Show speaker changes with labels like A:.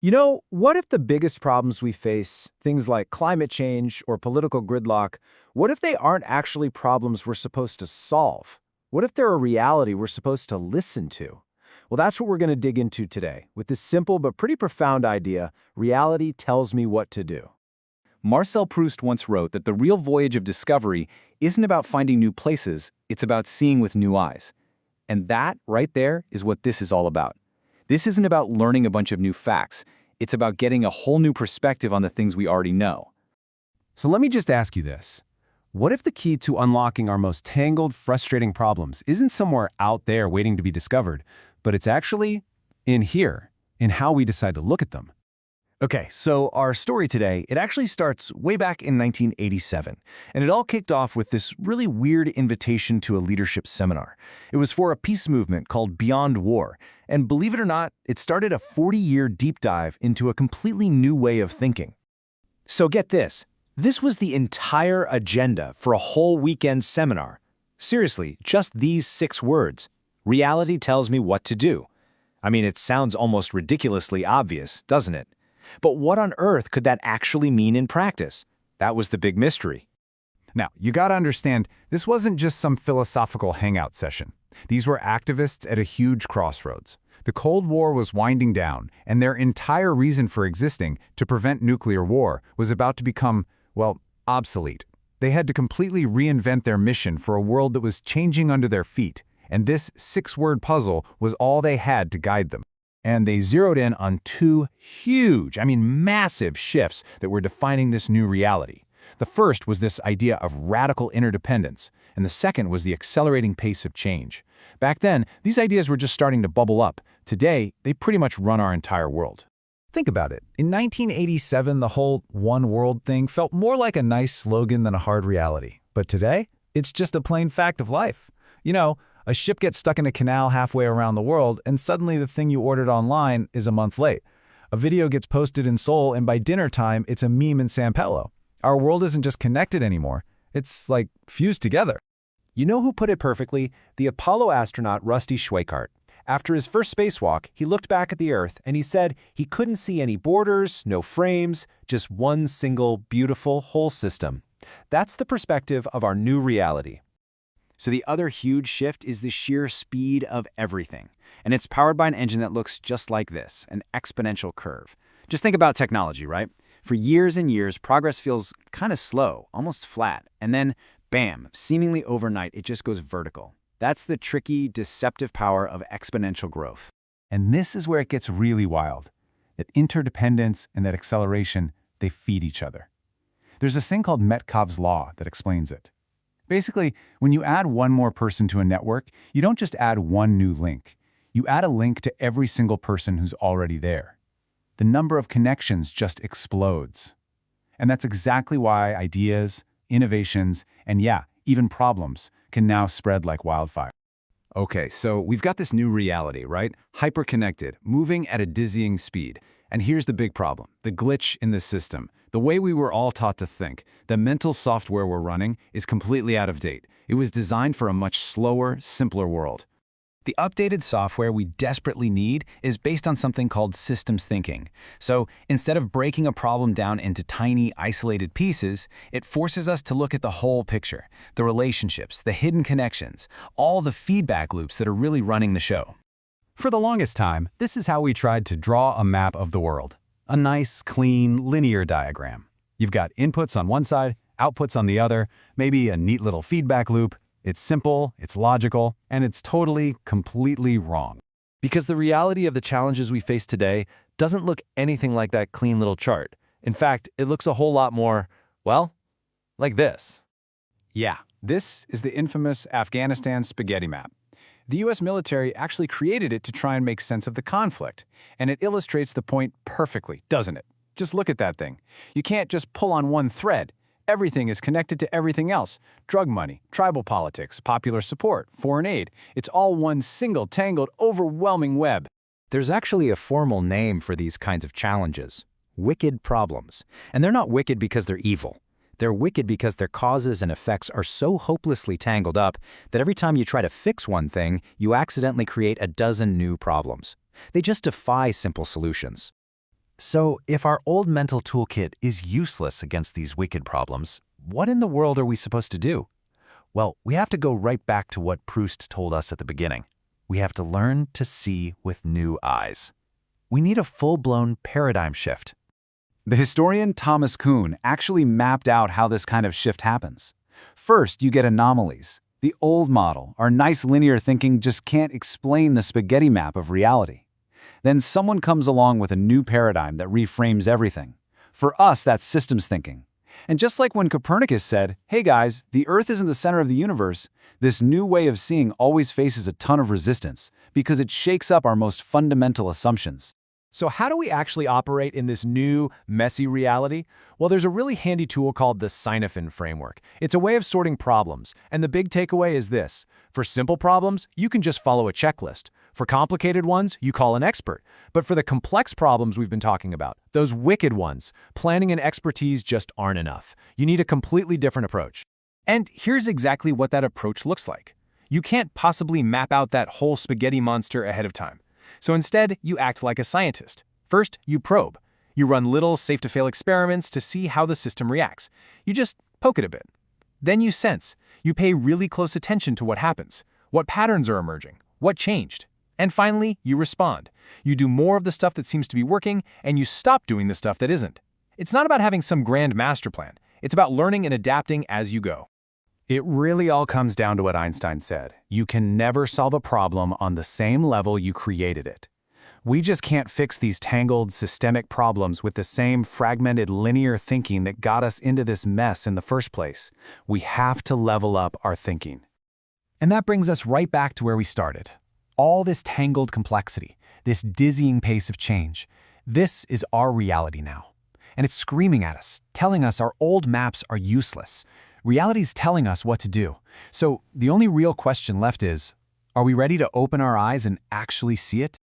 A: What if the biggest problems we face, things like climate change or political gridlock, what if they aren't actually problems we're supposed to solve? What if they're a reality we're supposed to listen to? Well, that's what we're going to dig into today with this simple but pretty profound idea: reality tells me what to do.
B: Marcel Proust once wrote that the real voyage of discovery isn't about finding new places, it's about seeing with new eyes. And that, right there, is what this is all about. This isn't about learning a bunch of new facts. It's about getting a whole new perspective on the things we already know.
C: So let me just ask you this. What if the key to unlocking our most tangled, frustrating problems isn't somewhere out there waiting to be discovered, but it's actually in here, in how we decide to look at them?
D: Okay, so our story today, it actually starts way back in 1987, and it all kicked off with this really weird invitation to a leadership seminar. It was for a peace movement called Beyond War, and believe it or not, it started a 40-year deep dive into a completely new way of thinking.
A: So get this. This was the entire agenda for a whole weekend seminar. Seriously, just these 6 words. Reality tells me what to do. I mean, it sounds almost ridiculously obvious, doesn't it? But what on earth could that actually mean in practice? That was the big mystery.
C: Now, you gotta understand, this wasn't just some philosophical hangout session. These were activists at a huge crossroads. The Cold War was winding down, and their entire reason for existing, to prevent nuclear war, was about to become, well, obsolete. They had to completely reinvent their mission for a world that was changing under their feet, and this 6-word puzzle was all they had to guide them. And they zeroed in on 2 huge, massive shifts that were defining this new reality. The first was this idea of radical interdependence, and the second was the accelerating pace of change. Back then, these ideas were just starting to bubble up. Today, they pretty much run our entire world. Think about it. In 1987, the whole one world thing felt more like a nice slogan than a hard reality. But today, it's just a plain fact of life. A ship gets stuck in a canal halfway around the world, and suddenly the thing you ordered online is a month late. A video gets posted in Seoul, and by dinner time, it's a meme in San Paulo. Our world isn't just connected anymore. It's like fused together.
A: You know who put it perfectly? The Apollo astronaut Rusty Schweickart. After his first spacewalk, he looked back at the Earth and he said he couldn't see any borders, no frames, just one single, beautiful, whole system. That's the perspective of our new reality. So the other huge shift is the sheer speed of everything. And it's powered by an engine that looks just like this, an exponential curve. Just think about technology, right? For years and years, progress feels kind of slow, almost flat. And then, bam, seemingly overnight, it just goes vertical. That's the tricky, deceptive power of exponential growth.
C: And this is where it gets really wild. That interdependence and that acceleration, they feed each other. There's a thing called Metcalfe's law that explains it. Basically, when you add one more person to a network, you don't just add one new link. You add a link to every single person who's already there. The number of connections just explodes. And that's exactly why ideas, innovations, and even problems can now spread like wildfire.
B: Okay, so we've got this new reality, right? Hyper-connected, moving at a dizzying speed. And here's the big problem, the glitch in the system. The way we were all taught to think, the mental software we're running, is completely out of date. It was designed for a much slower, simpler world.
D: The updated software we desperately need is based on something called systems thinking. So instead of breaking a problem down into tiny, isolated pieces, it forces us to look at the whole picture, the relationships, the hidden connections, all the feedback loops that are really running the show.
C: For the longest time, this is how we tried to draw a map of the world. A nice, clean, linear diagram. You've got inputs on one side, outputs on the other, maybe a neat little feedback loop. It's simple, it's logical, and it's totally, completely wrong.
D: Because the reality of the challenges we face today doesn't look anything like that clean little chart. In fact, it looks a whole lot more, well, like this.
C: Yeah, this is the infamous Afghanistan spaghetti map. The US military actually created it to try and make sense of the conflict, and it illustrates the point perfectly, doesn't it? Just look at that thing. You can't just pull on one thread. Everything is connected to everything else. Drug money, tribal politics, popular support, foreign aid. It's all one single, tangled, overwhelming web.
A: There's actually a formal name for these kinds of challenges: wicked problems. And they're not wicked because they're evil. They're wicked because their causes and effects are so hopelessly tangled up that every time you try to fix one thing, you accidentally create a dozen new problems. They just defy simple solutions. So, if our old mental toolkit is useless against these wicked problems, what in the world are we supposed to do? Well, we have to go right back to what Proust told us at the beginning. We have to learn to see with new eyes. We need a full-blown paradigm shift.
C: The historian Thomas Kuhn actually mapped out how this kind of shift happens. First, you get anomalies. The old model, our nice linear thinking, just can't explain the spaghetti map of reality. Then someone comes along with a new paradigm that reframes everything. For us, that's systems thinking. And just like when Copernicus said, hey guys, the Earth isn't the center of the universe, this new way of seeing always faces a ton of resistance because it shakes up our most fundamental assumptions.
A: So how do we actually operate in this new, messy reality? Well, there's a really handy tool called the Sinafin framework. It's a way of sorting problems, and the big takeaway is this. For simple problems, you can just follow a checklist. For complicated ones, you call an expert. But for the complex problems we've been talking about, those wicked ones, planning and expertise just aren't enough. You need a completely different approach.
E: And here's exactly what that approach looks like. You can't possibly map out that whole spaghetti monster ahead of time. So instead, you act like a scientist. First, you probe. You run little safe-to-fail experiments to see how the system reacts. You just poke it a bit. Then you sense. You pay really close attention to what happens. What patterns are emerging? What changed? And finally, you respond. You do more of the stuff that seems to be working, and you stop doing the stuff that isn't. It's not about having some grand master plan. It's about learning and adapting as you go.
B: It really all comes down to what Einstein said. You can never solve a problem on the same level you created it. We just can't fix these tangled, systemic problems with the same fragmented linear thinking that got us into this mess in the first place. We have to level up our thinking.
A: And that brings us right back to where we started. All this tangled complexity, this dizzying pace of change. This is our reality now. And it's screaming at us, telling us our old maps are useless. Reality's telling us what to do. So the only real question left is, are we ready to open our eyes and actually see it?